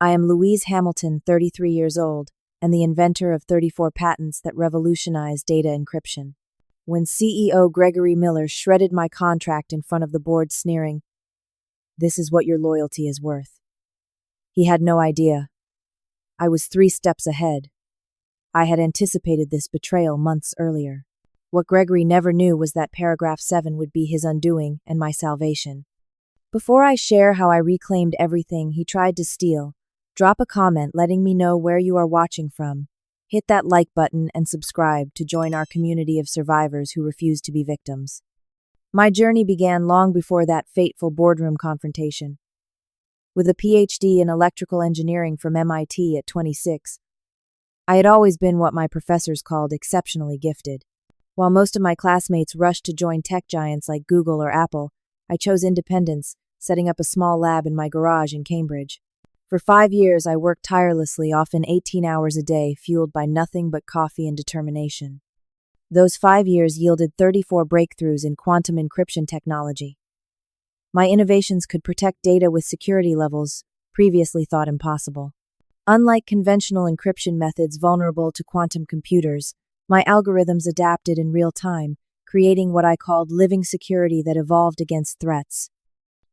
I am Louise Hamilton, 33 years old, and the inventor of 34 patents that revolutionized data encryption. When CEO Gregory Miller shredded my contract in front of the board, sneering, "This is what your loyalty is worth," he had no idea. I was 3 steps ahead. I had anticipated this betrayal months earlier. What Gregory never knew was that paragraph 7 would be his undoing and my salvation. Before I share how I reclaimed everything he tried to steal, drop a comment letting me know where you are watching from. Hit that like button and subscribe to join our community of survivors who refuse to be victims. My journey began long before that fateful boardroom confrontation. With a PhD in electrical engineering from MIT at 26, I had always been what my professors called exceptionally gifted. While most of my classmates rushed to join tech giants like Google or Apple, I chose independence, setting up a small lab in my garage in Cambridge. For 5 years, I worked tirelessly, often 18 hours a day, fueled by nothing but coffee and determination. Those 5 years yielded 34 breakthroughs in quantum encryption technology. My innovations could protect data with security levels previously thought impossible. Unlike conventional encryption methods vulnerable to quantum computers, my algorithms adapted in real time, creating what I called living security that evolved against threats.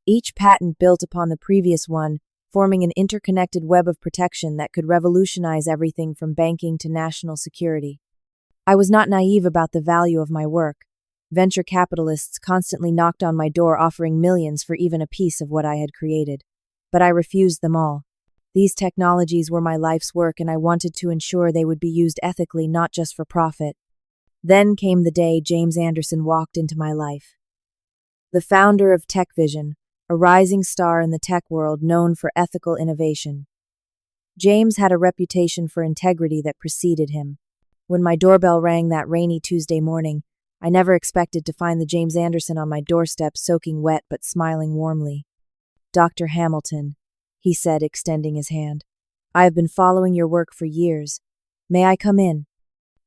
Each patent built upon the previous one, forming an interconnected web of protection that could revolutionize everything from banking to national security. I was not naive about the value of my work. Venture capitalists constantly knocked on my door offering millions for even a piece of what I had created. But I refused them all. These technologies were my life's work, and I wanted to ensure they would be used ethically, not just for profit. Then came the day James Anderson walked into my life. The founder of TechVision, a rising star in the tech world known for ethical innovation. James had a reputation for integrity that preceded him. When my doorbell rang that rainy Tuesday morning, I never expected to find the James Anderson on my doorstep, soaking wet but smiling warmly. "Dr. Hamilton," he said, extending his hand. "I have been following your work for years. May I come in?"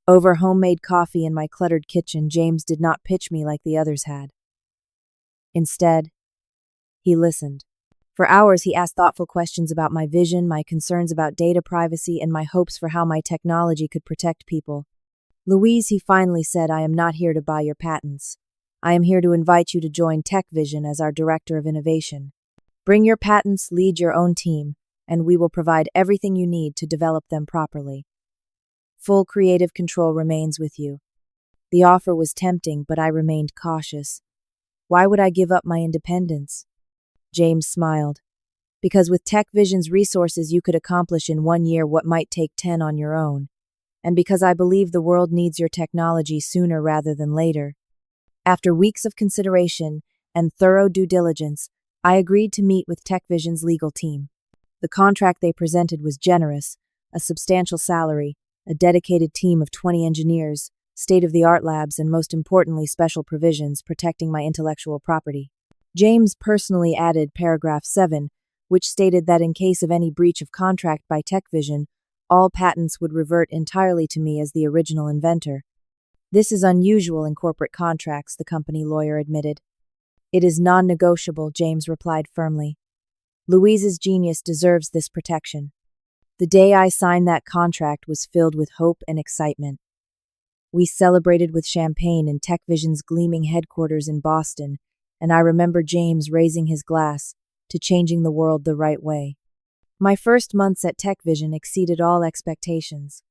Over homemade coffee in my cluttered kitchen, James did not pitch me like the others had. Instead, he listened. For hours, he asked thoughtful questions about my vision, my concerns about data privacy, and my hopes for how my technology could protect people. "Louise," he finally said, "I am not here to buy your patents. I am here to invite you to join TechVision as our Director of Innovation. Bring your patents, lead your own team, and we will provide everything you need to develop them properly. Full creative control remains with you." The offer was tempting, but I remained cautious. Why would I give up my independence? James smiled. "Because with TechVision's resources you could accomplish in 1 year what might take 10 on your own. And because I believe the world needs your technology sooner rather than later." After weeks of consideration and thorough due diligence, I agreed to meet with TechVision's legal team. The contract they presented was generous, a substantial salary, a dedicated team of 20 engineers, state-of-the-art labs, and most importantly, special provisions protecting my intellectual property. James personally added paragraph 7, which stated that in case of any breach of contract by TechVision, all patents would revert entirely to me as the original inventor. "This is unusual in corporate contracts," the company lawyer admitted. "It is non-negotiable," James replied firmly. "Louise's genius deserves this protection." The day I signed that contract was filled with hope and excitement. We celebrated with champagne in TechVision's gleaming headquarters in Boston, and I remember James raising his glass to changing the world the right way. My first months at TechVision exceeded all expectations.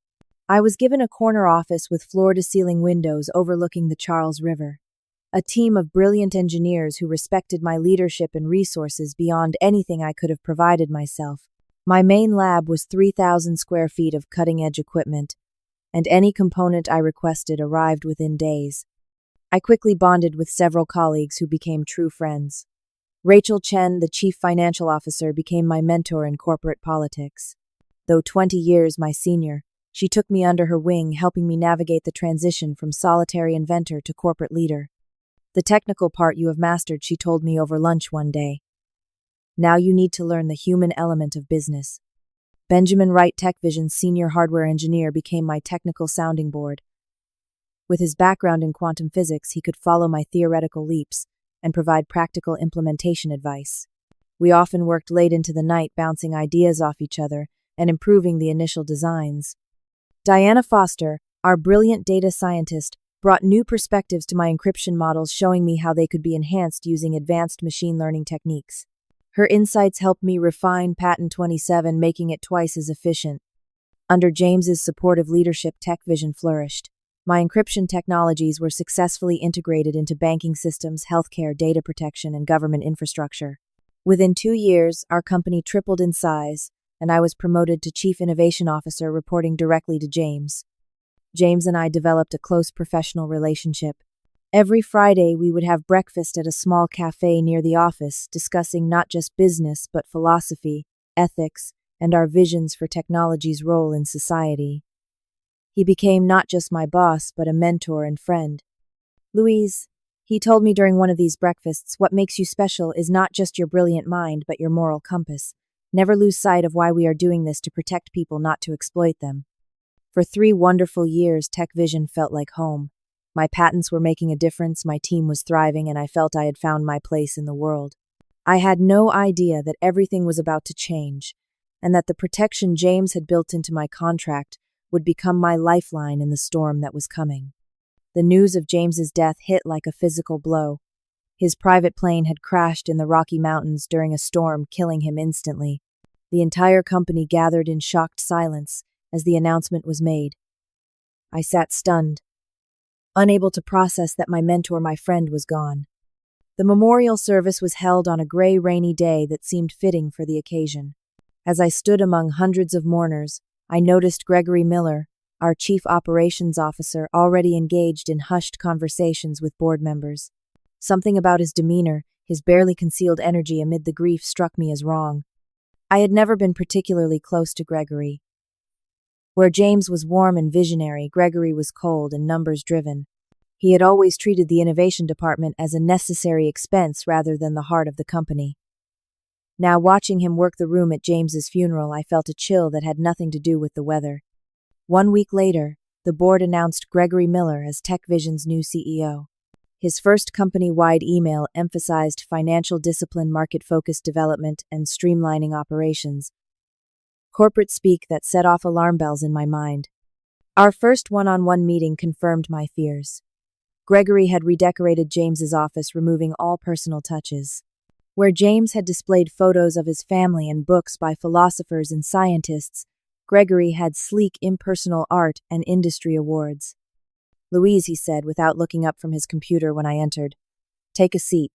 I was given a corner office with floor-to-ceiling windows overlooking the Charles River. A team of brilliant engineers who respected my leadership and resources beyond anything I could have provided myself. My main lab was 3,000 square feet of cutting-edge equipment, and any component I requested arrived within days. I quickly bonded with several colleagues who became true friends. Rachel Chen, the chief financial officer, became my mentor in corporate politics. Though 20 years my senior, she took me under her wing, helping me navigate the transition from solitary inventor to corporate leader. "The technical part you have mastered," she told me over lunch one day. "Now you need to learn the human element of business." Benjamin Wright, TechVision's senior hardware engineer, became my technical sounding board. With his background in quantum physics, he could follow my theoretical leaps and provide practical implementation advice. We often worked late into the night, bouncing ideas off each other and improving the initial designs. Diana Foster, our brilliant data scientist, brought new perspectives to my encryption models, showing me how they could be enhanced using advanced machine learning techniques. Her insights helped me refine Patent 27, making it twice as efficient. Under James's supportive leadership, TechVision flourished. My encryption technologies were successfully integrated into banking systems, healthcare, data protection, and government infrastructure. Within 2 years, our company tripled in size, and I was promoted to Chief Innovation Officer, reporting directly to James. James and I developed a close professional relationship. Every Friday, we would have breakfast at a small cafe near the office, discussing not just business, but philosophy, ethics, and our visions for technology's role in society. He became not just my boss, but a mentor and friend. Louise, he told me during one of these breakfasts, what makes you special is not just your brilliant mind, but your moral compass. Never lose sight of why we are doing this: to protect people, not to exploit them. For 3 wonderful years, TechVision felt like home. My patents were making a difference, my team was thriving, and I felt I had found my place in the world. I had no idea that everything was about to change, and that the protection James had built into my contract would become my lifeline in the storm that was coming. The news of James's death hit like a physical blow. His private plane had crashed in the Rocky Mountains during a storm, killing him instantly. The entire company gathered in shocked silence as the announcement was made. I sat stunned, unable to process that my mentor, my friend, was gone. The memorial service was held on a gray, rainy day that seemed fitting for the occasion. As I stood among hundreds of mourners, I noticed Gregory Miller, our Chief Operations Officer, already engaged in hushed conversations with board members. Something about his demeanor, his barely concealed energy amid the grief, struck me as wrong. I had never been particularly close to Gregory. Where James was warm and visionary, Gregory was cold and numbers-driven. He had always treated the innovation department as a necessary expense rather than the heart of the company. Now, watching him work the room at James's funeral, I felt a chill that had nothing to do with the weather. 1 week later, the board announced Gregory Miller as TechVision's new CEO. His first company-wide email emphasized financial discipline, market-focused development, and streamlining operations. Corporate speak that set off alarm bells in my mind. Our first one-on-one meeting confirmed my fears. Gregory had redecorated James's office, removing all personal touches. Where James had displayed photos of his family and books by philosophers and scientists, Gregory had sleek, impersonal art and industry awards. "Louise," he said, without looking up from his computer when I entered, "take a seat.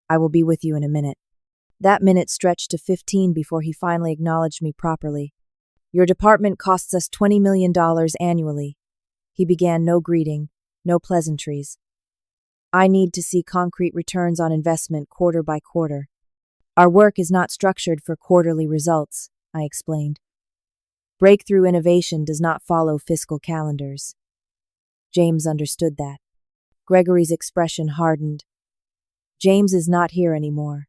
I will be with you in a minute." That minute stretched to 15 before he finally acknowledged me properly. "Your department costs us $20 million annually." He began, no greeting, no pleasantries. "I need to see concrete returns on investment quarter by quarter. Our work is not structured for quarterly results," I explained. "Breakthrough innovation does not follow fiscal calendars." James understood that. Gregory's expression hardened. "James is not here anymore.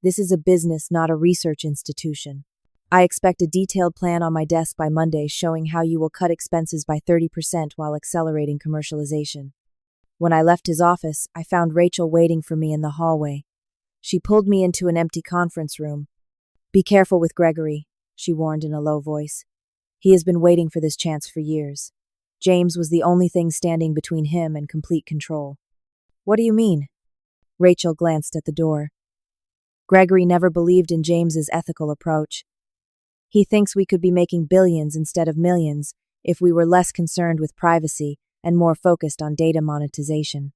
This is a business, not a research institution. I expect a detailed plan on my desk by Monday showing how you will cut expenses by 30% while accelerating commercialization." When I left his office, I found Rachel waiting for me in the hallway. She pulled me into an empty conference room. "Be careful with Gregory," she warned in a low voice. "He has been waiting for this chance for years. James was the only thing standing between him and complete control." "What do you mean?" Rachel glanced at the door. "Gregory never believed in James's ethical approach. He thinks we could be making billions instead of millions if we were less concerned with privacy and more focused on data monetization.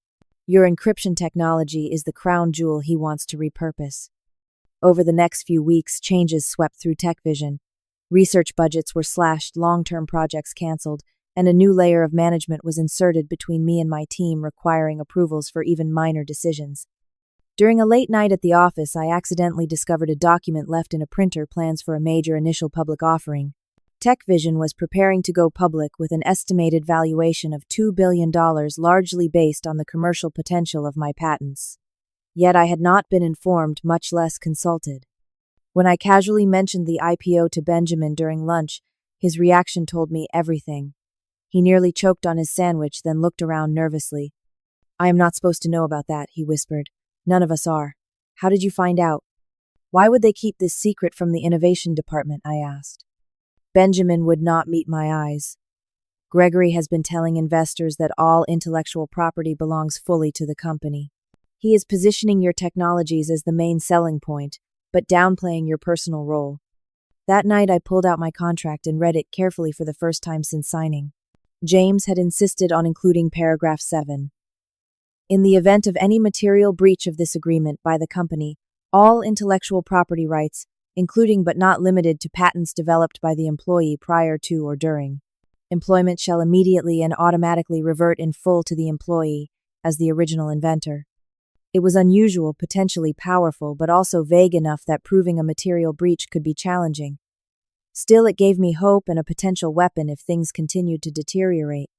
Your encryption technology is the crown jewel he wants to repurpose." Over the next few weeks, changes swept through TechVision. Research budgets were slashed, long-term projects canceled, and a new layer of management was inserted between me and my team, requiring approvals for even minor decisions. During a late night at the office, I accidentally discovered a document left in a printer, plans for a major initial public offering. TechVision was preparing to go public with an estimated valuation of $2 billion, largely based on the commercial potential of my patents. Yet I had not been informed, much less consulted. When I casually mentioned the IPO to Benjamin during lunch, his reaction told me everything. He nearly choked on his sandwich, then looked around nervously. "I am not supposed to know about that," he whispered. "None of us are. How did you find out?" Why would they keep this secret from the innovation department? I asked. Benjamin would not meet my eyes. Gregory has been telling investors that all intellectual property belongs fully to the company. He is positioning your technologies as the main selling point, but downplaying your personal role. That night I pulled out my contract and read it carefully for the first time since signing. James had insisted on including paragraph 7. In the event of any material breach of this agreement by the company, all intellectual property rights, including but not limited to patents developed by the employee prior to or during employment, shall immediately and automatically revert in full to the employee as the original inventor. It was unusual, potentially powerful, but also vague enough that proving a material breach could be challenging. Still, it gave me hope and a potential weapon if things continued to deteriorate.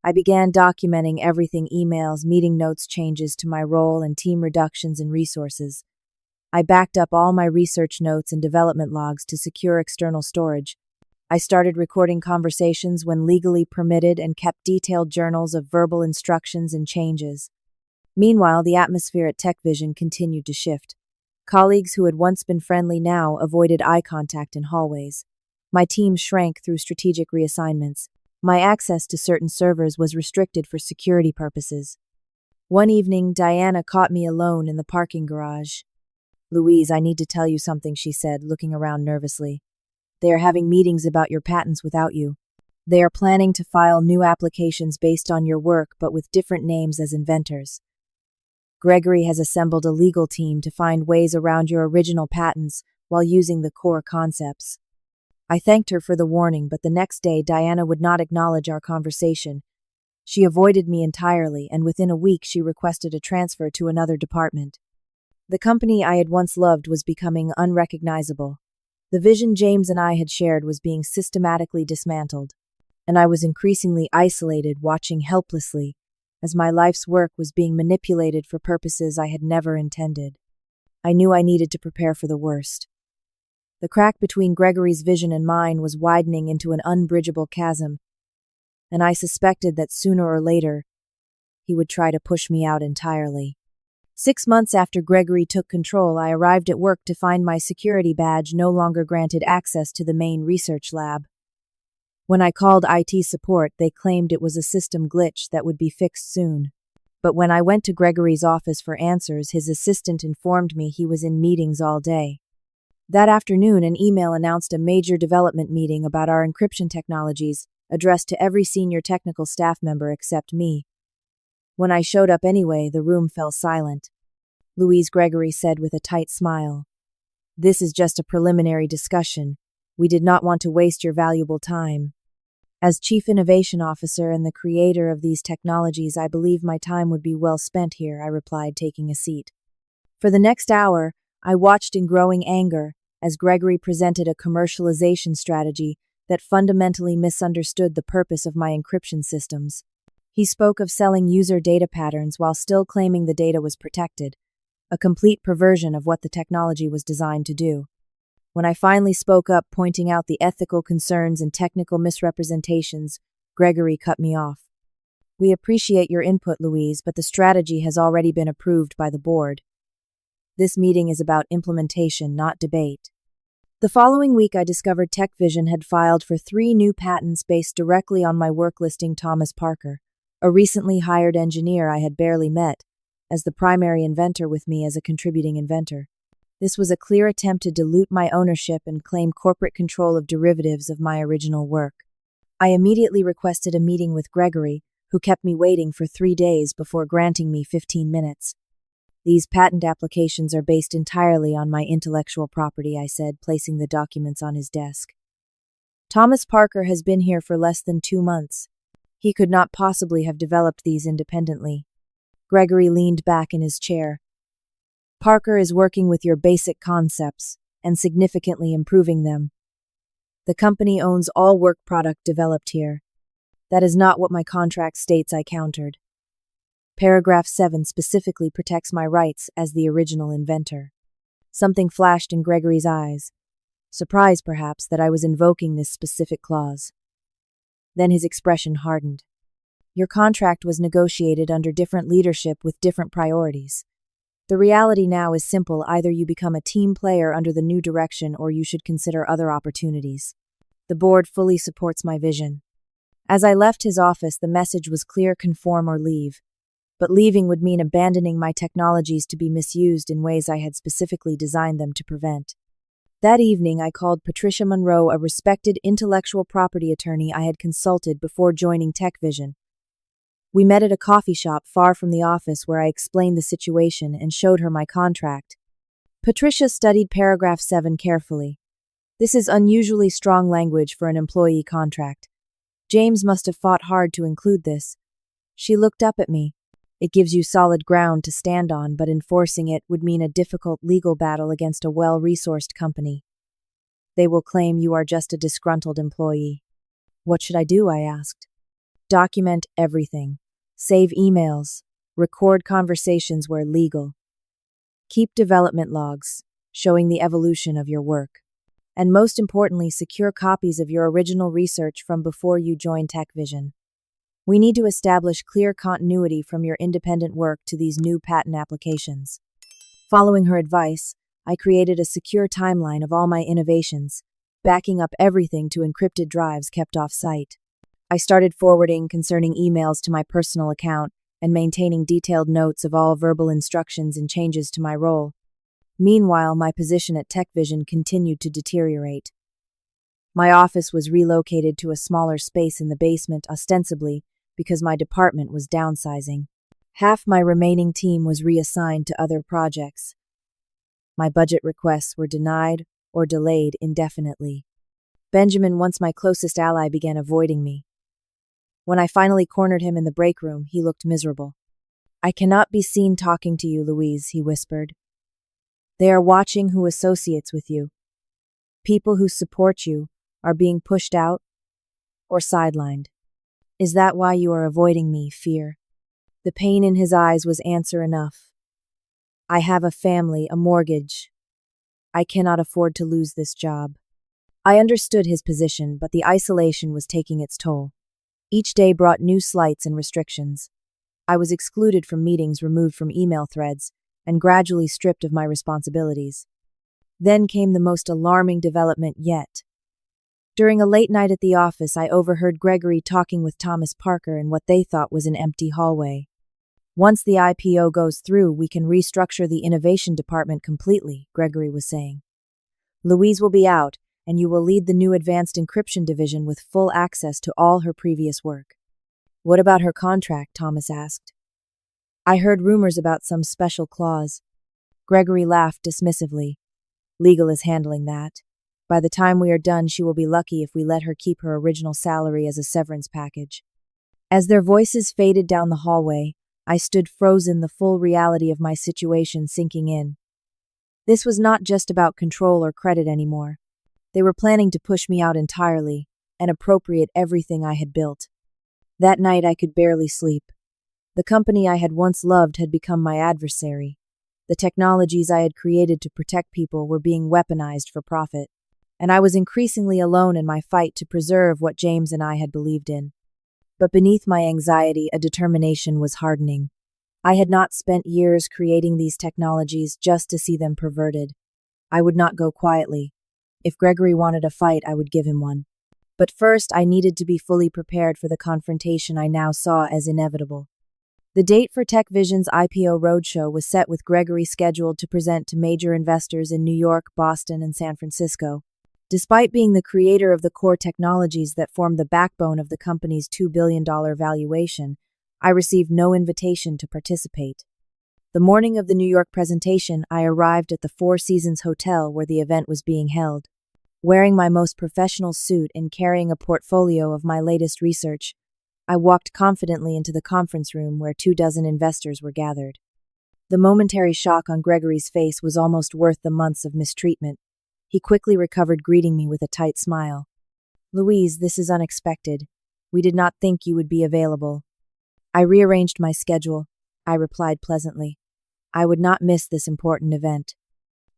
I began documenting everything: emails, meeting notes, changes to my role, and team reductions and resources. I backed up all my research notes and development logs to secure external storage. I started recording conversations when legally permitted and kept detailed journals of verbal instructions and changes. Meanwhile, the atmosphere at TechVision continued to shift. Colleagues who had once been friendly now avoided eye contact in hallways. My team shrank through strategic reassignments. My access to certain servers was restricted for security purposes. One evening, Diana caught me alone in the parking garage. "Louise, I need to tell you something," she said, looking around nervously. "They are having meetings about your patents without you. They are planning to file new applications based on your work but with different names as inventors. Gregory has assembled a legal team to find ways around your original patents while using the core concepts." I thanked her for the warning, but the next day Diana would not acknowledge our conversation. She avoided me entirely, and within a week she requested a transfer to another department. The company I had once loved was becoming unrecognizable. The vision James and I had shared was being systematically dismantled, and I was increasingly isolated, watching helplessly as my life's work was being manipulated for purposes I had never intended. I knew I needed to prepare for the worst. The crack between Gregory's vision and mine was widening into an unbridgeable chasm, and I suspected that sooner or later he would try to push me out entirely. 6 months after Gregory took control, I arrived at work to find my security badge no longer granted access to the main research lab. When I called IT support, they claimed it was a system glitch that would be fixed soon. But when I went to Gregory's office for answers, his assistant informed me he was in meetings all day. That afternoon, an email announced a major development meeting about our encryption technologies, addressed to every senior technical staff member except me. When I showed up anyway, the room fell silent. "Louise," Gregory said with a tight smile, "this is just a preliminary discussion. We did not want to waste your valuable time. As Chief Innovation Officer and the creator of these technologies, I believe my time would be well spent here," I replied, taking a seat. For the next hour, I watched in growing anger as Gregory presented a commercialization strategy that fundamentally misunderstood the purpose of my encryption systems. He spoke of selling user data patterns while still claiming the data was protected, a complete perversion of what the technology was designed to do. When I finally spoke up, pointing out the ethical concerns and technical misrepresentations, Gregory cut me off. "We appreciate your input, Louise, but the strategy has already been approved by the board. This meeting is about implementation, not debate." The following week, I discovered TechVision had filed for 3 new patents based directly on my work, listing Thomas Parker, a recently hired engineer I had barely met, as the primary inventor, with me as a contributing inventor. This was a clear attempt to dilute my ownership and claim corporate control of derivatives of my original work. I immediately requested a meeting with Gregory, who kept me waiting for 3 days before granting me 15 minutes. "These patent applications are based entirely on my intellectual property," I said, placing the documents on his desk. "Thomas Parker has been here for less than 2 months. He could not possibly have developed these independently." Gregory leaned back in his chair. "Parker is working with your basic concepts and significantly improving them. The company owns all work product developed here." "That is not what my contract states," I countered. "Paragraph 7 specifically protects my rights as the original inventor." Something flashed in Gregory's eyes, surprise perhaps that I was invoking this specific clause. Then his expression hardened. "Your contract was negotiated under different leadership with different priorities. The reality now is simple: either you become a team player under the new direction or you should consider other opportunities. The board fully supports my vision. As I left his office, the message was clear: conform or leave. But leaving would mean abandoning my technologies to be misused in ways I had specifically designed them to prevent. That evening, I called Patricia Monroe, a respected intellectual property attorney I had consulted before joining TechVision. We met at a coffee shop far from the office where I explained the situation and showed her my contract. Patricia studied paragraph 7 carefully. This is unusually strong language for an employee contract. James must have fought hard to include this. She looked up at me. It gives you solid ground to stand on, but enforcing it would mean a difficult legal battle against a well-resourced company. They will claim you are just a disgruntled employee. What should I do? I asked. Document everything. Save emails. Record conversations where legal. Keep development logs, showing the evolution of your work. And most importantly, secure copies of your original research from before you joined TechVision. We need to establish clear continuity from your independent work to these new patent applications. Following her advice, I created a secure timeline of all my innovations, backing up everything to encrypted drives kept off-site. I started forwarding concerning emails to my personal account and maintaining detailed notes of all verbal instructions and changes to my role. Meanwhile, my position at TechVision continued to deteriorate. My office was relocated to a smaller space in the basement, ostensibly because my department was downsizing. Half my remaining team was reassigned to other projects. My budget requests were denied or delayed indefinitely. Benjamin, once my closest ally, began avoiding me. When I finally cornered him in the break room, he looked miserable. "I cannot be seen talking to you, Louise," he whispered. "They are watching who associates with you. People who support you are being pushed out or sidelined. Is that why you are avoiding me, Fear?" The pain in his eyes was answer enough. "I have a family, a mortgage. I cannot afford to lose this job." I understood his position, but the isolation was taking its toll. Each day brought new slights and restrictions. I was excluded from meetings, removed from email threads, and gradually stripped of my responsibilities. Then came the most alarming development yet. During a late night at the office, I overheard Gregory talking with Thomas Parker in what they thought was an empty hallway. "Once the IPO goes through, we can restructure the innovation department completely," Gregory was saying. "Louise will be out, and you will lead the new advanced encryption division with full access to all her previous work." "What about her contract?" Thomas asked. "I heard rumors about some special clause." Gregory laughed dismissively. "Legal is handling that. By the time we are done, she will be lucky if we let her keep her original salary as a severance package." As their voices faded down the hallway, I stood frozen, the full reality of my situation sinking in. This was not just about control or credit anymore. They were planning to push me out entirely and appropriate everything I had built. That night I could barely sleep. The company I had once loved had become my adversary. The technologies I had created to protect people were being weaponized for profit, and I was increasingly alone in my fight to preserve what James and I had believed in. But beneath my anxiety, a determination was hardening. I had not spent years creating these technologies just to see them perverted. I would not go quietly. If Gregory wanted a fight, I would give him one. But first, I needed to be fully prepared for the confrontation I now saw as inevitable. The date for TechVision's IPO roadshow was set, with Gregory scheduled to present to major investors in New York, Boston, and San Francisco. Despite being the creator of the core technologies that formed the backbone of the company's $2 billion valuation, I received no invitation to participate. The morning of the New York presentation, I arrived at the Four Seasons Hotel where the event was being held. Wearing my most professional suit and carrying a portfolio of my latest research, I walked confidently into the conference room where 24 investors were gathered. The momentary shock on Gregory's face was almost worth the months of mistreatment. He quickly recovered, greeting me with a tight smile. "Louise, this is unexpected. We did not think you would be available." "I rearranged my schedule," I replied pleasantly. I would not miss this important event.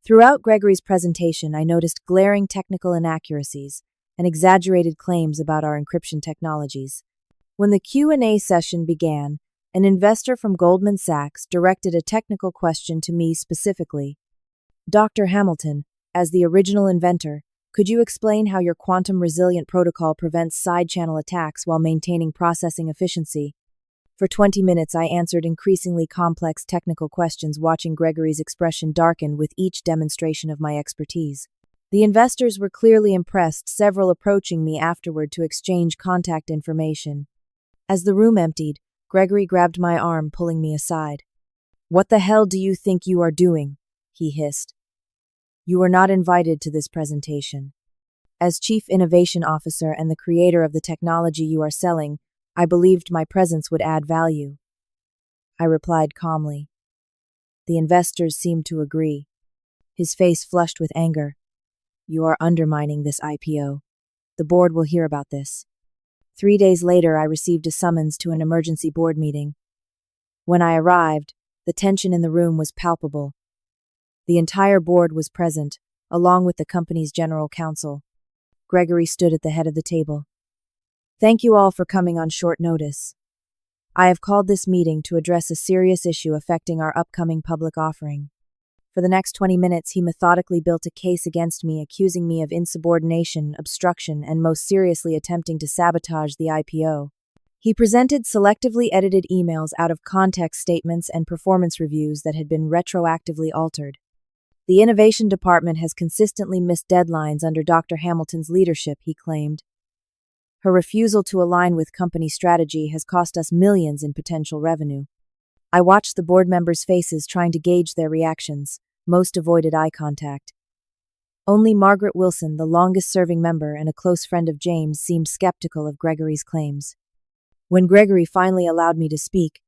Throughout Gregory's presentation, I noticed glaring technical inaccuracies and exaggerated claims about our encryption technologies. When the Q&A session began, An investor from Goldman Sachs directed a technical question to me specifically. Dr. Hamilton, as the original inventor, could you explain how your quantum-resilient protocol prevents side-channel attacks while maintaining processing efficiency? For 20 minutes, I answered increasingly complex technical questions, watching Gregory's expression darken with each demonstration of my expertise. The investors were clearly impressed, several approaching me afterward to exchange contact information. As the room emptied, Gregory grabbed my arm, pulling me aside. "What the hell do you think you are doing?" he hissed. "You are not invited to this presentation. As Chief Innovation Officer and the creator of the technology you are selling, I believed my presence would add value." I replied calmly. The investors seemed to agree. His face flushed with anger. "You are undermining this IPO. The board will hear about this." 3 days later, I received a summons to an emergency board meeting. When I arrived, the tension in the room was palpable. The entire board was present, along with the company's general counsel. Gregory stood at the head of the table. "Thank you all for coming on short notice. I have called this meeting to address a serious issue affecting our upcoming public offering." For the next 20 minutes, he methodically built a case against me, accusing me of insubordination, obstruction, and most seriously attempting to sabotage the IPO. He presented selectively edited emails out of context statements and performance reviews that had been retroactively altered. "The innovation department has consistently missed deadlines under Dr. Hamilton's leadership," he claimed. "Her refusal to align with company strategy has cost us millions in potential revenue." I watched the board members' faces, trying to gauge their reactions. Most avoided eye contact. Only Margaret Wilson, the longest-serving member and a close friend of James, seemed skeptical of Gregory's claims. When Gregory finally allowed me to speak,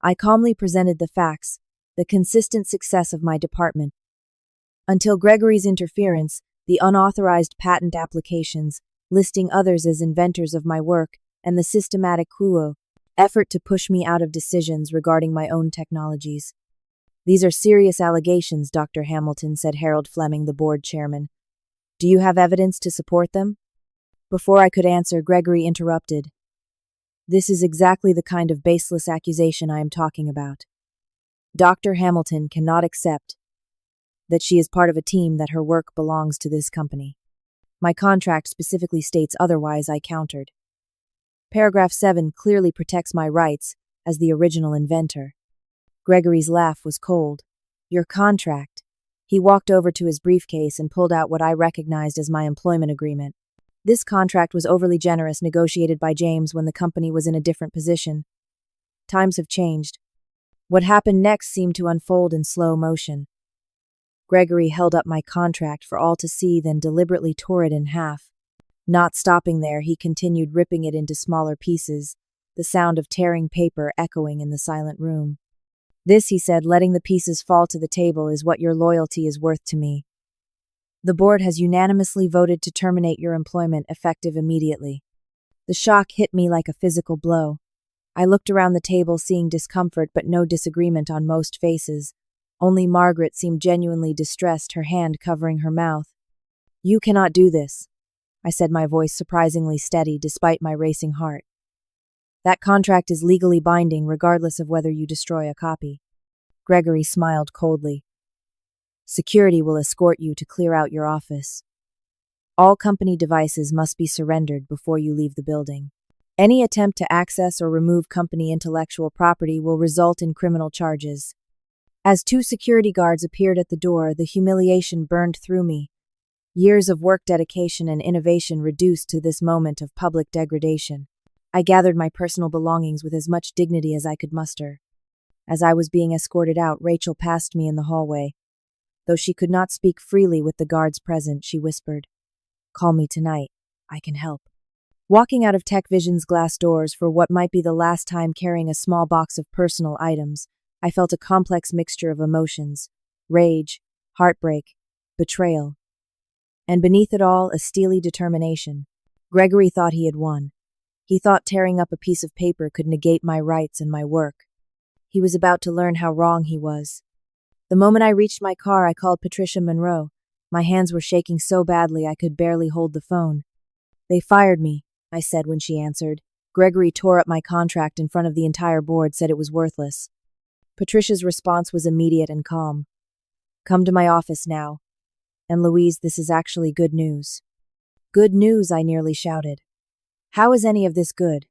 I calmly presented the facts, the consistent success of my department. Until Gregory's interference, the unauthorized patent applications, listing others as inventors of my work, and the systematic effort to push me out of decisions regarding my own technologies. "These are serious allegations, Dr. Hamilton," said Harold Fleming, the board chairman. "Do you have evidence to support them?" Before I could answer, Gregory interrupted. "This is exactly the kind of baseless accusation I am talking about. Dr. Hamilton cannot accept that she is part of a team, that her work belongs to this company. My contract specifically states otherwise," I countered. "Paragraph 7 clearly protects my rights as the original inventor." Gregory's laugh was cold. "Your contract." He walked over to his briefcase and pulled out what I recognized as my employment agreement. This contract was overly generous, negotiated by James when the company was in a different position. Times have changed. What happened next seemed to unfold in slow motion. Gregory held up my contract for all to see, then deliberately tore it in half. Not stopping there, he continued ripping it into smaller pieces, the sound of tearing paper echoing in the silent room. "This," he said, letting the pieces fall to the table, "is what your loyalty is worth to me. The board has unanimously voted to terminate your employment, effective immediately." The shock hit me like a physical blow. I looked around the table, seeing discomfort but no disagreement on most faces. Only Margaret seemed genuinely distressed, her hand covering her mouth. "You cannot do this," I said, my voice surprisingly steady despite my racing heart. "That contract is legally binding, regardless of whether you destroy a copy." Gregory smiled coldly. "Security will escort you to clear out your office. All company devices must be surrendered before you leave the building. Any attempt to access or remove company intellectual property will result in criminal charges." As 2 security guards appeared at the door, the humiliation burned through me. Years of work, dedication, and innovation reduced to this moment of public degradation. I gathered my personal belongings with as much dignity as I could muster. As I was being escorted out, Rachel passed me in the hallway. Though she could not speak freely with the guards present, she whispered, "Call me tonight. I can help." Walking out of TechVision's glass doors for what might be the last time carrying a small box of personal items, I felt a complex mixture of emotions: rage, heartbreak, betrayal, and beneath it all, a steely determination. Gregory thought he had won. He thought tearing up a piece of paper could negate my rights and my work. He was about to learn how wrong he was. The moment I reached my car, I called Patricia Monroe. My hands were shaking so badly I could barely hold the phone. "They fired me," I said when she answered. Gregory tore up my contract in front of the entire board, said it was worthless. Patricia's response was immediate and calm. Come to my office now. And Louise, this is actually good news. Good news, I nearly shouted. How is any of this good?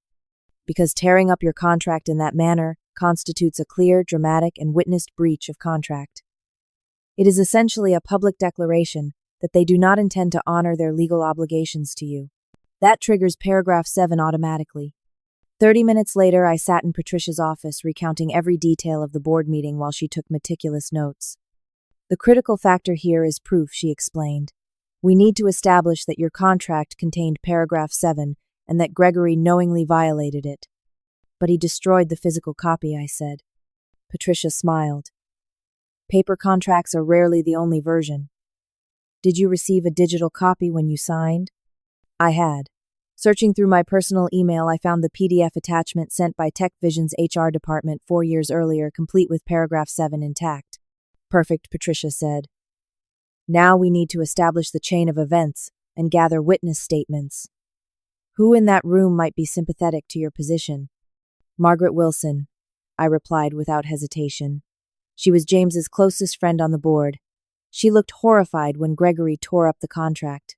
Because tearing up your contract in that manner constitutes a clear, dramatic, and witnessed breach of contract. It is essentially a public declaration that they do not intend to honor their legal obligations to you. That triggers paragraph 7 automatically. 30 minutes later, I sat in Patricia's office recounting every detail of the board meeting while she took meticulous notes. The critical factor here is proof, she explained. We need to establish that your contract contained paragraph 7 and that Gregory knowingly violated it. But he destroyed the physical copy, I said. Patricia smiled. Paper contracts are rarely the only version. Did you receive a digital copy when you signed? I had. Searching through my personal email, I found the PDF attachment sent by TechVision's HR department 4 years earlier, complete with paragraph 7 intact. Perfect, Patricia said. Now we need to establish the chain of events and gather witness statements. Who in that room might be sympathetic to your position? Margaret Wilson, I replied without hesitation. She was James's closest friend on the board. She looked horrified when Gregory tore up the contract.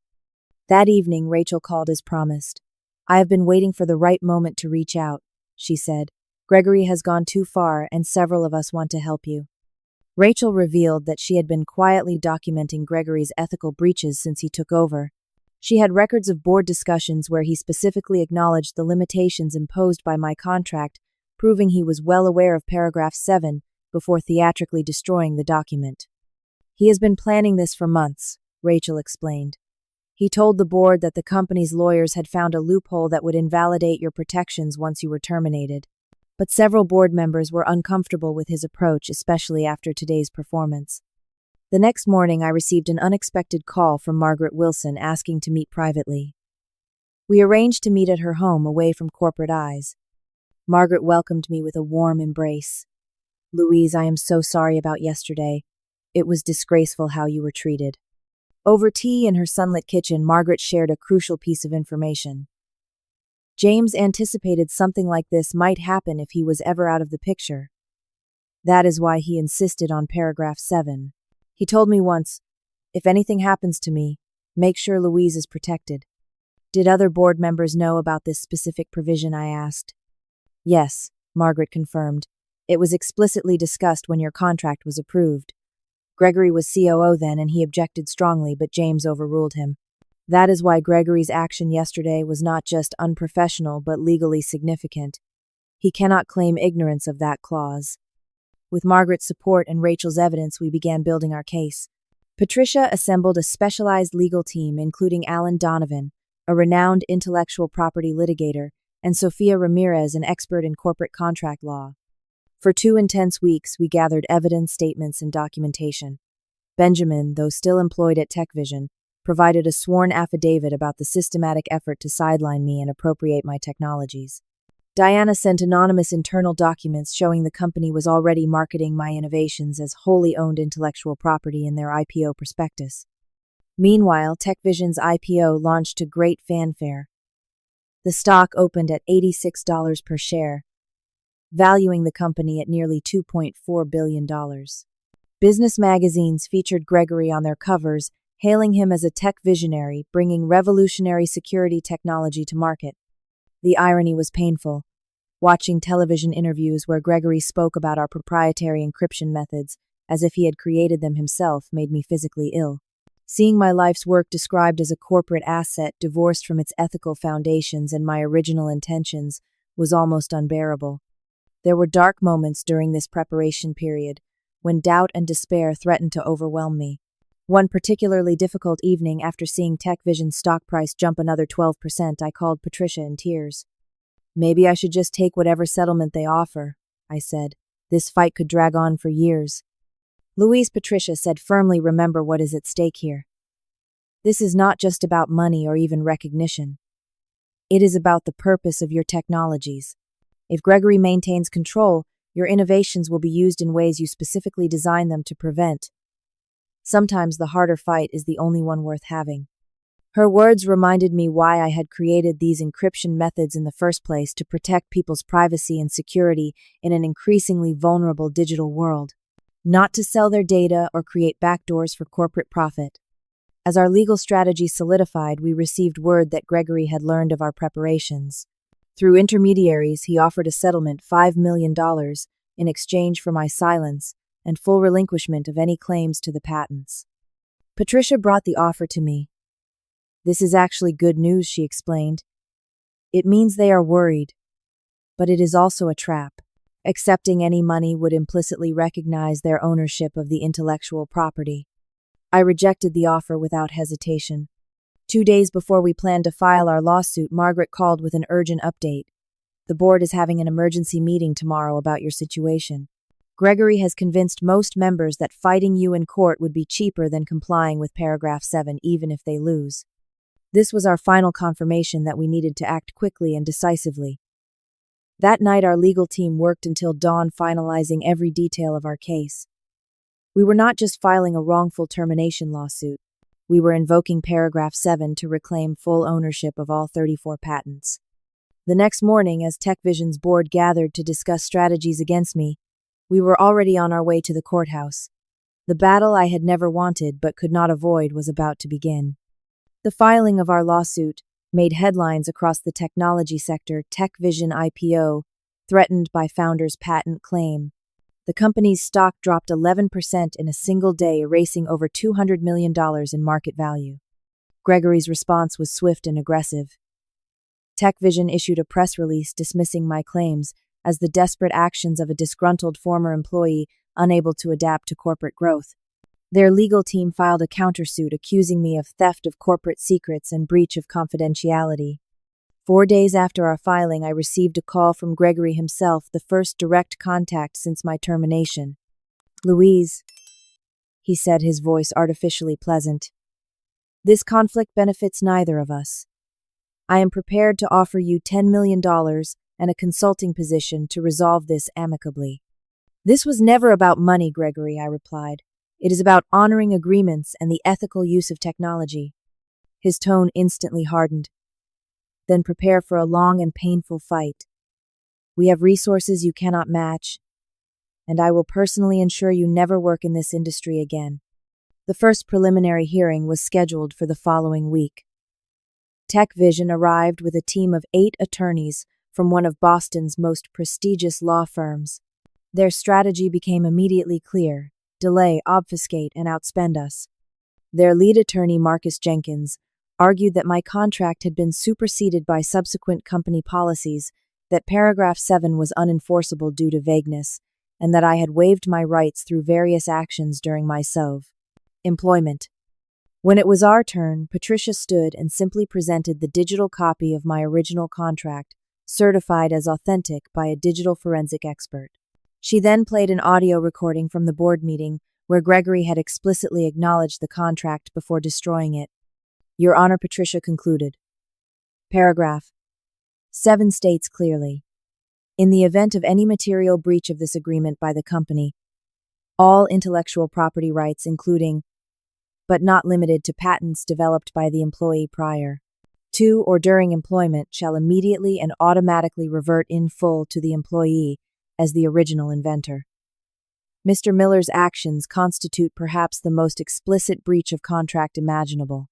That evening, Rachel called as promised. I have been waiting for the right moment to reach out, she said. Gregory has gone too far and several of us want to help you. Rachel revealed that she had been quietly documenting Gregory's ethical breaches since he took over. She had records of board discussions where he specifically acknowledged the limitations imposed by my contract, proving he was well aware of paragraph 7 before theatrically destroying the document. He has been planning this for months, Rachel explained. He told the board that the company's lawyers had found a loophole that would invalidate your protections once you were terminated. But several board members were uncomfortable with his approach, especially after today's performance. The next morning, I received an unexpected call from Margaret Wilson asking to meet privately. We arranged to meet at her home away from corporate eyes. Margaret welcomed me with a warm embrace. Louise, I am so sorry about yesterday. It was disgraceful how you were treated. Over tea in her sunlit kitchen, Margaret shared a crucial piece of information. James anticipated something like this might happen if he was ever out of the picture. That is why he insisted on paragraph 7. He told me once, if anything happens to me, make sure Louise is protected. Did other board members know about this specific provision, I asked. Yes, Margaret confirmed. It was explicitly discussed when your contract was approved. Gregory was COO then and he objected strongly, but James overruled him. That is why Gregory's action yesterday was not just unprofessional but legally significant. He cannot claim ignorance of that clause. With Margaret's support and Rachel's evidence, we began building our case. Patricia assembled a specialized legal team including Alan Donovan, a renowned intellectual property litigator, and Sofia Ramirez, an expert in corporate contract law. For 2 intense weeks, we gathered evidence, statements, and documentation. Benjamin, though still employed at TechVision, provided a sworn affidavit about the systematic effort to sideline me and appropriate my technologies. Diana sent anonymous internal documents showing the company was already marketing my innovations as wholly owned intellectual property in their IPO prospectus. Meanwhile, TechVision's IPO launched to great fanfare. The stock opened at $86 per share, valuing the company at nearly $2.4 billion. Business magazines featured Gregory on their covers, hailing him as a tech visionary, bringing revolutionary security technology to market. The irony was painful. Watching television interviews where Gregory spoke about our proprietary encryption methods, as if he had created them himself, made me physically ill. Seeing my life's work described as a corporate asset divorced from its ethical foundations and my original intentions was almost unbearable. There were dark moments during this preparation period, when doubt and despair threatened to overwhelm me. One particularly difficult evening, after seeing TechVision's stock price jump another 12%, I called Patricia in tears. Maybe I should just take whatever settlement they offer, I said. This fight could drag on for years. Louise, Patricia said firmly, remember what is at stake here. This is not just about money or even recognition. It is about the purpose of your technologies. If Gregory maintains control, your innovations will be used in ways you specifically designed them to prevent. Sometimes the harder fight is the only one worth having. Her words reminded me why I had created these encryption methods in the first place, to protect people's privacy and security in an increasingly vulnerable digital world, not to sell their data or create backdoors for corporate profit. As our legal strategy solidified, we received word that Gregory had learned of our preparations. Through intermediaries, he offered a settlement $5 million in exchange for my silence and full relinquishment of any claims to the patents. Patricia brought the offer to me. "This is actually good news," she explained. "It means they are worried, but it is also a trap. Accepting any money would implicitly recognize their ownership of the intellectual property." I rejected the offer without hesitation. 2 days before we planned to file our lawsuit, Margaret called with an urgent update. "The board is having an emergency meeting tomorrow about your situation. Gregory has convinced most members that fighting you in court would be cheaper than complying with paragraph 7, even if they lose." This was our final confirmation that we needed to act quickly and decisively. That night, our legal team worked until dawn, finalizing every detail of our case. We were not just filing a wrongful termination lawsuit. We were invoking paragraph 7 to reclaim full ownership of all 34 patents. The next morning, as TechVision's board gathered to discuss strategies against me, we were already on our way to the courthouse. The battle I had never wanted but could not avoid was about to begin. The filing of our lawsuit made headlines across the technology sector. TechVision IPO, threatened by founder's patent claim. The company's stock dropped 11% in a single day, erasing over $200 million in market value. Gregory's response was swift and aggressive. TechVision issued a press release dismissing my claims as the desperate actions of a disgruntled former employee unable to adapt to corporate growth. Their legal team filed a countersuit accusing me of theft of corporate secrets and breach of confidentiality. 4 days after our filing, I received a call from Gregory himself, the first direct contact since my termination. "Louise," he said, his voice artificially pleasant, "this conflict benefits neither of us. I am prepared to offer you $10 million and a consulting position to resolve this amicably." "This was never about money, Gregory," I replied. "It is about honoring agreements and the ethical use of technology." His tone instantly hardened. "Then prepare for a long and painful fight. We have resources you cannot match, and I will personally ensure you never work in this industry again." The first preliminary hearing was scheduled for the following week. TechVision arrived with a team of 8 attorneys from one of Boston's most prestigious law firms. Their strategy became immediately clear: delay, obfuscate, and outspend us. Their lead attorney, Marcus Jenkins, argued that my contract had been superseded by subsequent company policies, that paragraph 7 was unenforceable due to vagueness, and that I had waived my rights through various actions during my employment. When it was our turn, Patricia stood and simply presented the digital copy of my original contract, certified as authentic by a digital forensic expert. She then played an audio recording from the board meeting where Gregory had explicitly acknowledged the contract before destroying it. "Your Honor," Patricia concluded. Paragraph 7 states clearly, "In the event of any material breach of this agreement by the company, all intellectual property rights, including, but not limited to, patents developed by the employee prior to or during employment, shall immediately and automatically revert in full to the employee as the original inventor." Mr. Miller's actions constitute perhaps the most explicit breach of contract imaginable.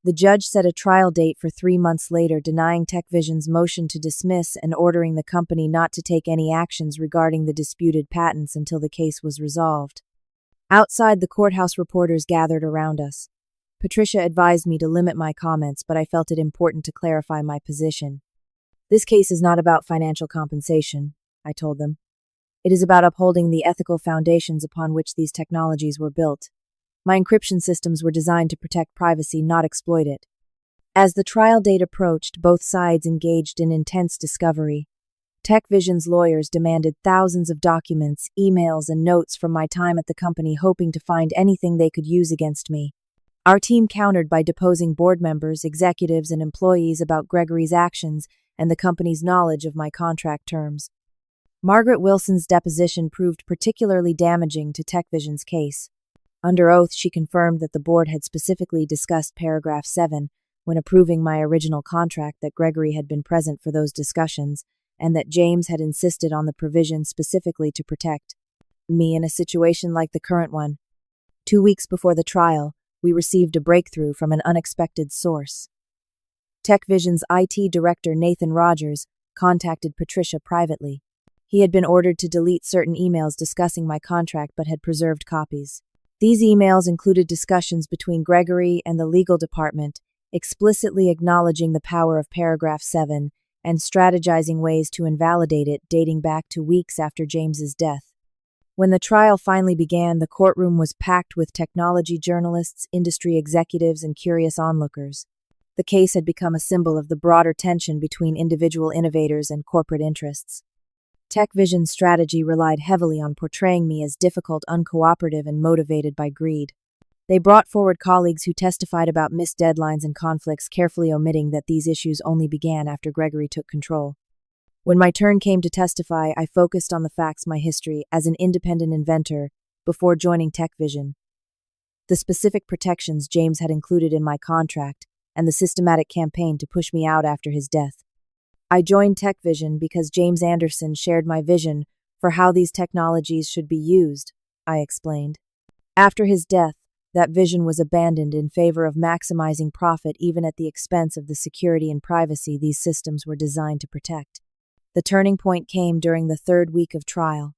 The judge set a trial date for 3 months later, denying TechVision's motion to dismiss and ordering the company not to take any actions regarding the disputed patents until the case was resolved. Outside, the courthouse reporters gathered around us. Patricia advised me to limit my comments, but I felt it important to clarify my position. "This case is not about financial compensation," I told them. "It is about upholding the ethical foundations upon which these technologies were built. My encryption systems were designed to protect privacy, not exploit it." As the trial date approached, both sides engaged in intense discovery. TechVision's lawyers demanded thousands of documents, emails, and notes from my time at the company, hoping to find anything they could use against me. Our team countered by deposing board members, executives, and employees about Gregory's actions and the company's knowledge of my contract terms. Margaret Wilson's deposition proved particularly damaging to TechVision's case. Under oath, she confirmed that the board had specifically discussed paragraph 7, when approving my original contract that Gregory had been present for those discussions and that James had insisted on the provision specifically to protect me in a situation like the current one. 2 weeks before the trial, we received a breakthrough from an unexpected source. TechVision's IT director Nathan Rogers contacted Patricia privately. He had been ordered to delete certain emails discussing my contract but had preserved copies. These emails included discussions between Gregory and the legal department, explicitly acknowledging the power of paragraph 7 and strategizing ways to invalidate it dating back to weeks after James's death. When the trial finally began, the courtroom was packed with technology journalists, industry executives, and curious onlookers. The case had become a symbol of the broader tension between individual innovators and corporate interests. TechVision's strategy relied heavily on portraying me as difficult, uncooperative, and motivated by greed. They brought forward colleagues who testified about missed deadlines and conflicts, carefully omitting that these issues only began after Gregory took control. When my turn came to testify, I focused on the facts, my history as an independent inventor before joining TechVision, the specific protections James had included in my contract, and the systematic campaign to push me out after his death. I joined TechVision because James Anderson shared my vision for how these technologies should be used, I explained. After his death, that vision was abandoned in favor of maximizing profit even at the expense of the security and privacy these systems were designed to protect. The turning point came during the 3rd week of trial.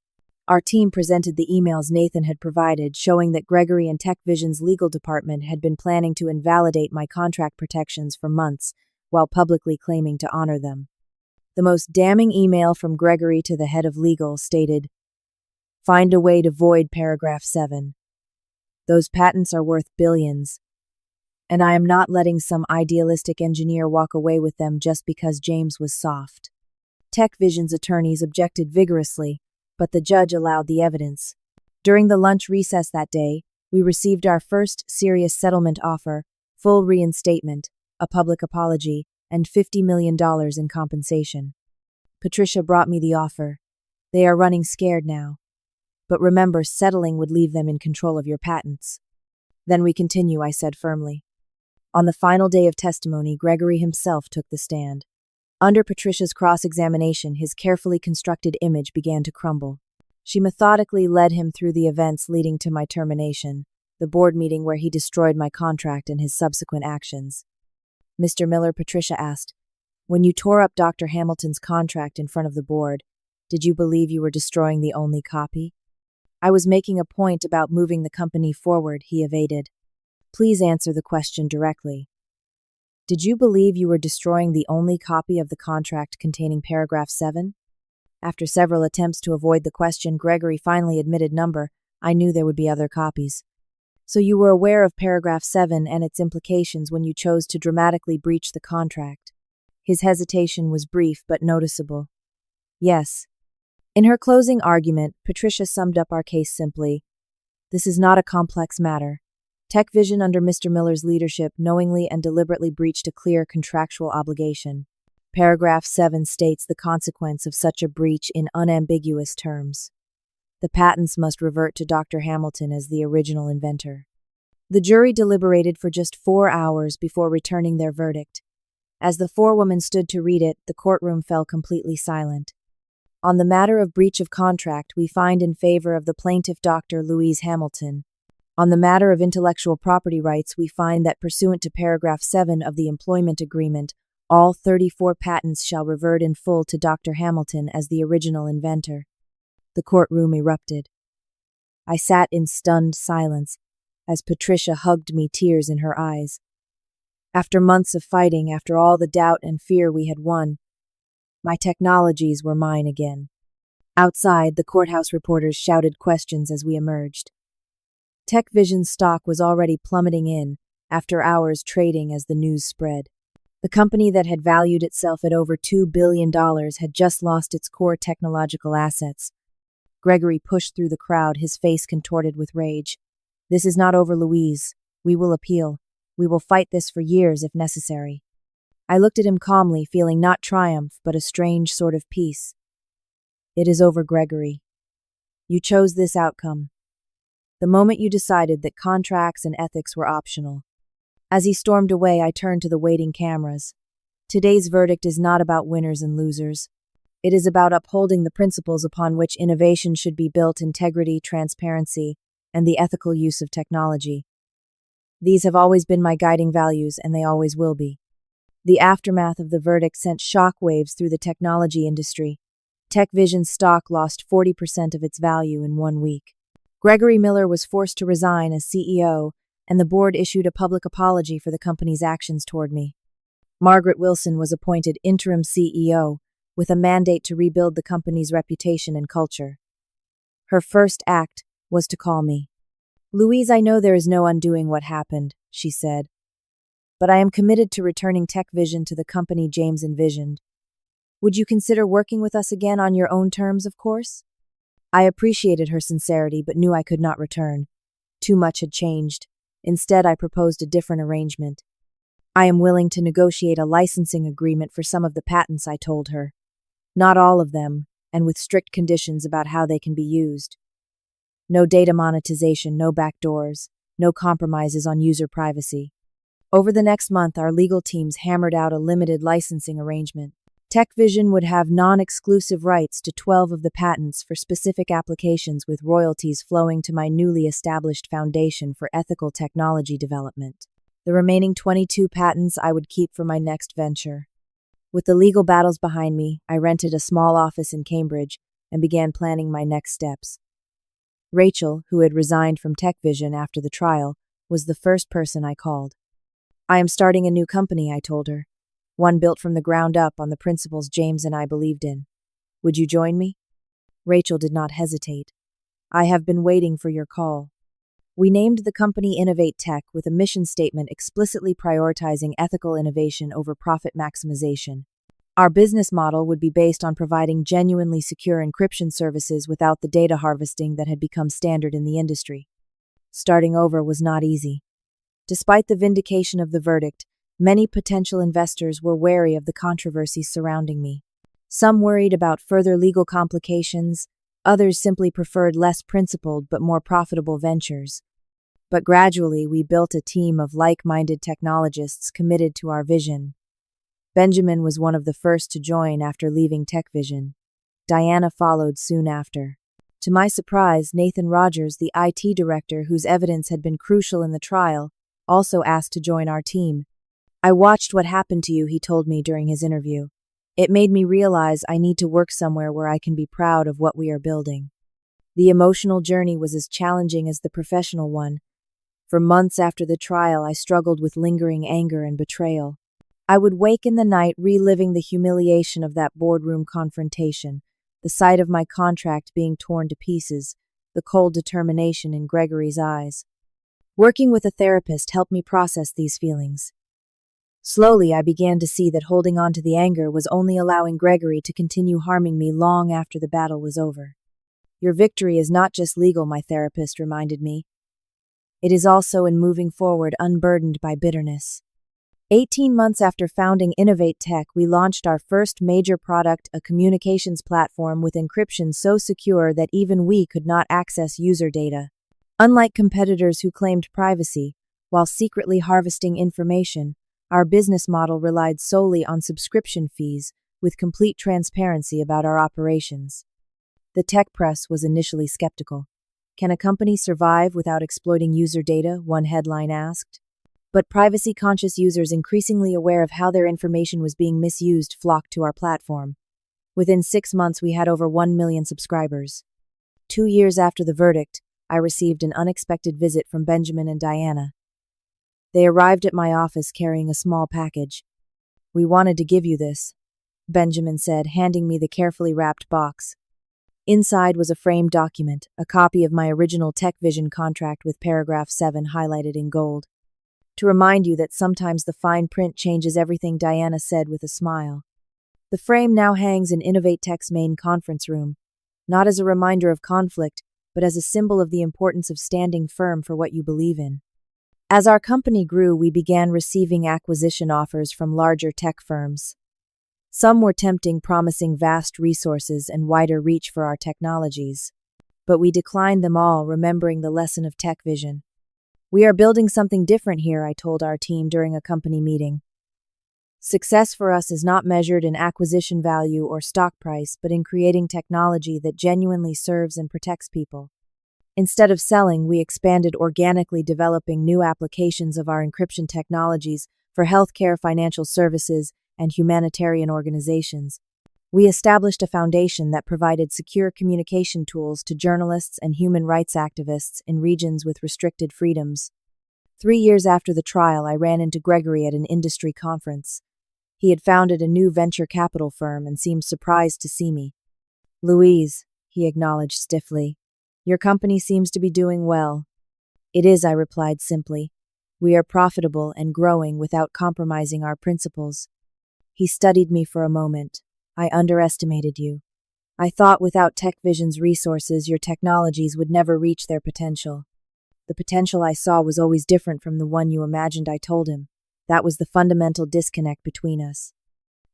Our team presented the emails Nathan had provided, showing that Gregory and TechVision's legal department had been planning to invalidate my contract protections for months, while publicly claiming to honor them. The most damning email from Gregory to the head of legal stated, "Find a way to void paragraph 7. Those patents are worth billions, and I am not letting some idealistic engineer walk away with them just because James was soft." TechVision's attorneys objected vigorously, but the judge allowed the evidence. During the lunch recess that day, we received our first serious settlement offer, full reinstatement, a public apology, and $50 million in compensation. Patricia brought me the offer. They are running scared now. But remember, settling would leave them in control of your patents. Then we continue, I said firmly. On the final day of testimony, Gregory himself took the stand. Under Patricia's cross-examination, his carefully constructed image began to crumble. She methodically led him through the events leading to my termination, the board meeting where he destroyed my contract and his subsequent actions. "Mr. Miller," Patricia asked, "when you tore up Dr. Hamilton's contract in front of the board, did you believe you were destroying the only copy?" "I was making a point about moving the company forward," he evaded. "Please answer the question directly. Did you believe you were destroying the only copy of the contract containing paragraph 7? After several attempts to avoid the question, Gregory finally admitted, "I knew there would be other copies." "So you were aware of paragraph 7 and its implications when you chose to dramatically breach the contract?" His hesitation was brief but noticeable. "Yes." In her closing argument, Patricia summed up our case simply. "This is not a complex matter. TechVision, under Mr. Miller's leadership, knowingly and deliberately breached a clear contractual obligation. Paragraph 7 states the consequence of such a breach in unambiguous terms. The patents must revert to Dr. Hamilton as the original inventor." The jury deliberated for just 4 hours before returning their verdict. As the forewoman stood to read it, the courtroom fell completely silent. On the matter of breach of contract, we find in favor of the plaintiff, Dr. Louise Hamilton. On the matter of intellectual property rights, we find that pursuant to paragraph 7 of the employment agreement, all 34 patents shall revert in full to Dr. Hamilton as the original inventor. The courtroom erupted. I sat in stunned silence as Patricia hugged me, tears in her eyes. After months of fighting, after all the doubt and fear we had won, my technologies were mine again. Outside, the courthouse reporters shouted questions as we emerged. TechVision's stock was already plummeting after hours trading as the news spread. The company that had valued itself at over $2 billion had just lost its core technological assets. Gregory pushed through the crowd, his face contorted with rage. "This is not over, Louise. We will appeal. We will fight this for years if necessary." I looked at him calmly, feeling not triumph, but a strange sort of peace. "It is over, Gregory. You chose this outcome. The moment you decided that contracts and ethics were optional. As he stormed away, I turned to the waiting cameras. Today's verdict is not about winners and losers. It is about upholding the principles upon which innovation should be built: integrity, transparency, and the ethical use of technology. These have always been my guiding values, and they always will be. The aftermath of the verdict sent shockwaves through the technology industry. TechVision stock lost 40% of its value in 1 week. Gregory Miller was forced to resign as CEO, and the board issued a public apology for the company's actions toward me. Margaret Wilson was appointed interim CEO, with a mandate to rebuild the company's reputation and culture. Her first act was to call me. "Louise, I know there is no undoing what happened," she said, "but I am committed to returning TechVision to the company James envisioned. Would you consider working with us again on your own terms, of course?" I appreciated her sincerity, but knew I could not return. Too much had changed. Instead, I proposed a different arrangement. "I am willing to negotiate a licensing agreement for some of the patents," I told her. "Not all of them, and with strict conditions about how they can be used. No data monetization, no backdoors, no compromises on user privacy." Over the next month, our legal teams hammered out a limited licensing arrangement. TechVision would have non-exclusive rights to 12 of the patents for specific applications, with royalties flowing to my newly established foundation for ethical technology development. The remaining 22 patents I would keep for my next venture. With the legal battles behind me, I rented a small office in Cambridge and began planning my next steps. Rachel, who had resigned from TechVision after the trial, was the first person I called. "I am starting a new company," I told her. "One built from the ground up on the principles James and I believed in. Would you join me?" Rachel did not hesitate. "I have been waiting for your call." We named the company InnovateTech, with a mission statement explicitly prioritizing ethical innovation over profit maximization. Our business model would be based on providing genuinely secure encryption services without the data harvesting that had become standard in the industry. Starting over was not easy. Despite the vindication of the verdict, many potential investors were wary of the controversies surrounding me. Some worried about further legal complications, others simply preferred less principled but more profitable ventures. But gradually, we built a team of like-minded technologists committed to our vision. Benjamin was one of the first to join after leaving TechVision. Diana followed soon after. To my surprise, Nathan Rogers, the IT director whose evidence had been crucial in the trial, also asked to join our team. "I watched what happened to you," he told me during his interview. "It made me realize I need to work somewhere where I can be proud of what we are building." The emotional journey was as challenging as the professional one. For months after the trial, I struggled with lingering anger and betrayal. I would wake in the night reliving the humiliation of that boardroom confrontation, the sight of my contract being torn to pieces, the cold determination in Gregory's eyes. Working with a therapist helped me process these feelings. Slowly, I began to see that holding on to the anger was only allowing Gregory to continue harming me long after the battle was over. "Your victory is not just legal," my therapist reminded me. "It is also in moving forward unburdened by bitterness." 18 months after founding InnovateTech, we launched our first major product, a communications platform with encryption so secure that even we could not access user data. Unlike competitors who claimed privacy, while secretly harvesting information, our business model relied solely on subscription fees, with complete transparency about our operations. The tech press was initially skeptical. "Can a company survive without exploiting user data?" one headline asked. But privacy-conscious users, increasingly aware of how their information was being misused, flocked to our platform. Within 6 months, we had over 1 million subscribers. 2 years after the verdict, I received an unexpected visit from Benjamin and Diana. They arrived at my office carrying a small package. "We wanted to give you this," Benjamin said, handing me the carefully wrapped box. Inside was a framed document, a copy of my original TechVision contract with paragraph 7 highlighted in gold. "To remind you that sometimes the fine print changes everything," Diana said with a smile. The frame now hangs in InnovateTech's main conference room, not as a reminder of conflict, but as a symbol of the importance of standing firm for what you believe in. As our company grew, we began receiving acquisition offers from larger tech firms. Some were tempting, promising vast resources and wider reach for our technologies. But we declined them all, remembering the lesson of TechVision. We are building something different here, I told our team during a company meeting. Success for us is not measured in acquisition value or stock price, but in creating technology that genuinely serves and protects people. Instead of selling, we expanded organically, developing new applications of our encryption technologies for healthcare, financial services, and humanitarian organizations. We established a foundation that provided secure communication tools to journalists and human rights activists in regions with restricted freedoms. 3 years after the trial, I ran into Gregory at an industry conference. He had founded a new venture capital firm and seemed surprised to see me. "Louise," he acknowledged stiffly, "your company seems to be doing well." "It is," I replied simply. "We are profitable and growing without compromising our principles." He studied me for a moment. "I underestimated you. I thought without TechVision's resources, your technologies would never reach their potential." "The potential I saw was always different from the one you imagined," I told him. That was the fundamental disconnect between us.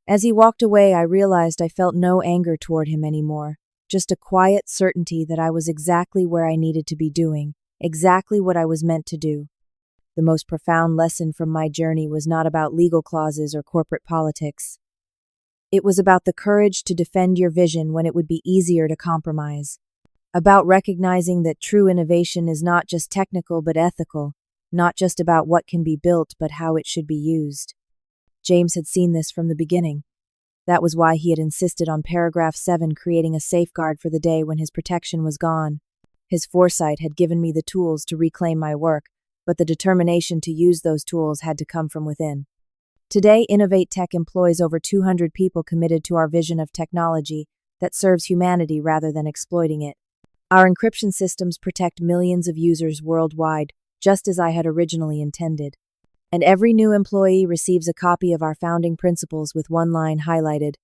As he walked away, I realized I felt no anger toward him anymore, just a quiet certainty that I was exactly where I needed to be doing, exactly what I was meant to do. The most profound lesson from my journey was not about legal clauses or corporate politics. It was about the courage to defend your vision when it would be easier to compromise. About recognizing that true innovation is not just technical but ethical, not just about what can be built but how it should be used. James had seen this from the beginning. That was why he had insisted on paragraph 7 creating a safeguard for the day when his protection was gone. His foresight had given me the tools to reclaim my work, but the determination to use those tools had to come from within. Today, InnovateTech employs over 200 people committed to our vision of technology that serves humanity rather than exploiting it. Our encryption systems protect millions of users worldwide, just as I had originally intended. And every new employee receives a copy of our founding principles with one line highlighted: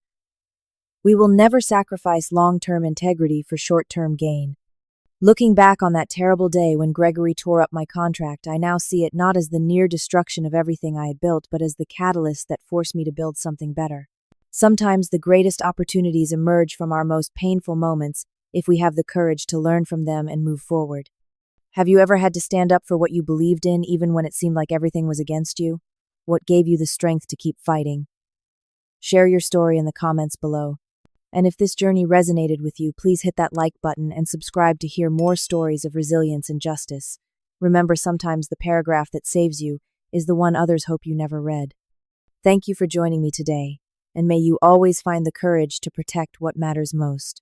"We will never sacrifice long-term integrity for short-term gain." Looking back on that terrible day when Gregory tore up my contract, I now see it not as the near destruction of everything I had built, but as the catalyst that forced me to build something better. Sometimes the greatest opportunities emerge from our most painful moments if we have the courage to learn from them and move forward. Have you ever had to stand up for what you believed in, even when it seemed like everything was against you? What gave you the strength to keep fighting? Share your story in the comments below. And if this journey resonated with you, please hit that like button and subscribe to hear more stories of resilience and justice. Remember, sometimes the paragraph that saves you is the one others hope you never read. Thank you for joining me today, and may you always find the courage to protect what matters most.